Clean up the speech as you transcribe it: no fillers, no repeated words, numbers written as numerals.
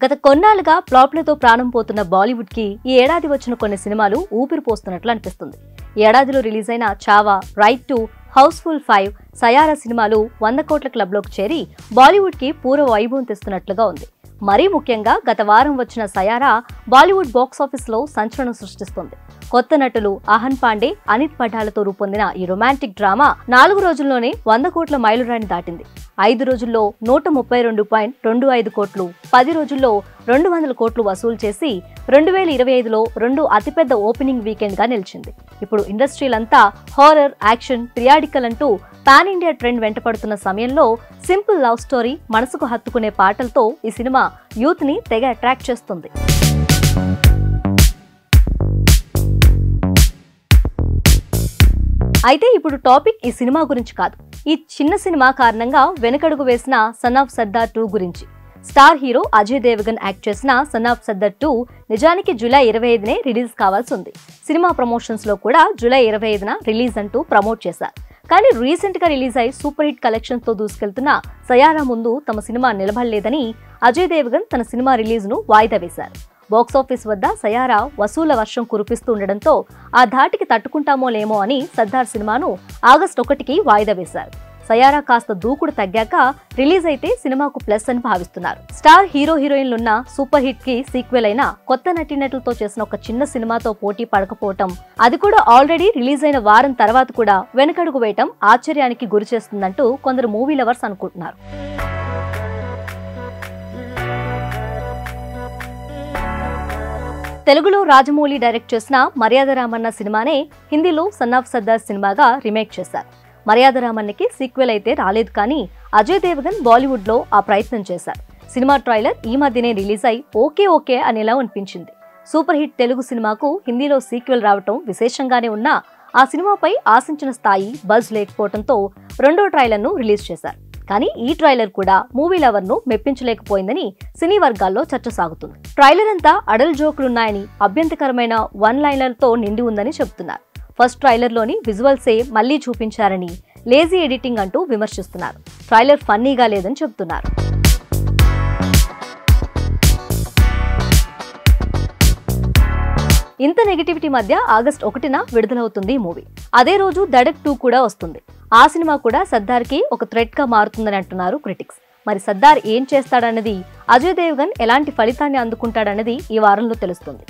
గత కొన్నాళ్లుగా ఫ్లాప్లతో ప్రాణం పోతున్న బాలీవుడ్ కి ఈ ఏడాది వచ్చిన కొన్ని సినిమాలు ఊపిరి పోస్తున్నట్లు అనిపిస్తుంది. ఈ ఏడాదిలో రిలీజ్ అయిన Chhaava, right to, Housefull 5, Saiyaara సినిమాలు 100 కోట్ల క్లబ్లోకి చేరి బాలీవుడ్ కి పూర్వ వైభవం తెస్తున్నట్లుగా ఉంది. మరీ ముఖ్యంగా గత వారం వచ్చిన సయారా బాలీవుడ్ బాక్సాఫీస్ లో సంచలనం సృష్టిస్తుంది. కొత్త నటులు అహన్ పాండే, అనిత్ పఠాలతో రూపొందిన ఈ రొమాంటిక్ డ్రామా 4 రోజుల్లోనే 100 కోట్ల మైలురాయిని దాటింది. 5 రోజుల్లో 132.25 కోట్లు, 10 రోజుల్లో 200 కోట్లు వసూలు చేసి 2025లో రెండో అతిపెద్ద ఓపెనింగ్ వీకెండ్ గా నిలిచింది. ఇప్పుడు ఇండస్ట్రీలంతా హారర్, యాక్షన్, పిరియాడికల్ అంటూ పాన్ ఇండియా ట్రెండ్ వెంటపడుతున్న సమయంలో సింపుల్ లవ్ స్టోరీ, మనసుకు హత్తుకునే పాటలతో ఈ సినిమా యూత్ ని తెగ అట్రాక్ట్ చేస్తుంది. అయితే ఇప్పుడు టాపిక్ ఈ సినిమా గురించి కాదు, ఈ చిన్న సినిమా కారణంగా వెనకడుగు వేసిన సన్ ఆఫ్ సర్దార్ 2 గురించి. Star hero Ajay Devgan act చేసిన సన్ ఆఫ్ సర్దార్ 2 నిజానికి జూలై 25నే రిలీజ్ కావాల్సి ఉంది. సినిమా ప్రమోషన్స్ లో కూడా జూలై 25న రిలీజ్ అంటూ ప్రమోట్ చేశారు. కానీ రీసెంట్ గా రిలీజ్ అయి సూపర్ హిట్ కలెక్షన్స్ తో దూసుకెళ్తున్న సయారా ముందు తమ సినిమా నిలబడలేదని అజయ్ దేవగన్ తన సినిమా రిలీజ్ ను వాయిదా వేశారు. బాక్సాఫీస్ వద్ద సయారా వసూల వర్షం కురిపిస్తూ ఉండడంతో ఆ ధాటికి తట్టుకుంటామో లేమో అని సర్దార్ సినిమాను ఆగస్టు 1కి వాయిదా వేశారు. సయారా కాస్త దూకుడు తగ్గాక రిలీజ్ అయితే సినిమాకు ప్లస్ అని భావిస్తున్నారు. స్టార్ హీరో హీరోయిన్లున్న సూపర్ హిట్ కి సీక్వెల్ అయిన కొత్త నటీనటులతో చేసిన ఒక చిన్న సినిమాతో పోటీ పడకపోవటం, అది కూడా ఆల్రెడీ రిలీజ్ అయిన వారం తర్వాత కూడా వెనకడుగు వేయటం ఆశ్చర్యానికి గురి చేస్తుందంటూ కొందరు మూవీ లవర్స్ అనుకుంటున్నారు. తెలుగులో రాజమౌళి డైరెక్ట్ చేసిన మర్యాద రామన్న సినిమానే హిందీలో సన్ ఆఫ్ సర్దార్ సినిమాగా రీమేక్ చేశారు. మర్యాద రామన్నకి సీక్వెల్ అయితే రాలేదు, కానీ అజయ్ దేవగన్ బాలీవుడ్ లో ఆ ప్రయత్నం చేశారు. సినిమా ట్రైలర్ ఈ మధ్యనే రిలీజ్ అయి ఓకే అనేలా అనిపించింది. సూపర్ హిట్ తెలుగు సినిమాకు హిందీలో సీక్వెల్ రావటం విశేషంగానే ఉన్నా ఆ సినిమాపై ఆశించిన స్థాయి బజ్ లేకపోవడంతో రెండో ట్రైలర్ ను రిలీజ్ చేశారు. కానీ ఈ ట్రైలర్ కూడా మూవీ లవర్ ను మెప్పించలేకపోయిందని సినీ వర్గాల్లో చర్చ సాగుతుంది. ట్రైలర్ అంతా అడల్ జోకులున్నాయని, అభ్యంతరకరమైన వన్ లైనర్తో నిండి ఉందని చెబుతున్నారు. ఫస్ట్ ట్రైలర్ లోని విజువల్సే మళ్లీ చూపించారని, లేజీ ఎడిటింగ్ అంటూ విమర్శిస్తున్నారు. ట్రైలర్ ఫన్నీగా లేదని చెబుతున్నారు. ఇంత నెగటివిటీ మధ్య ఆగస్టు 1న విడుదలవుతుంది మూవీ. అదే రోజు దడక్ 2 కూడా వస్తుంది. ఆ సినిమా కూడా సర్దార్ కి ఒక థ్రెట్ గా మారుతుందని అంటున్నారు క్రిటిక్స్. మరి సర్దార్ ఏం చేస్తాడన్నది, అజయ్ దేవగన్ ఎలాంటి ఫలితాన్ని అందుకుంటాడన్నది ఈ వారంలో తెలుస్తుంది.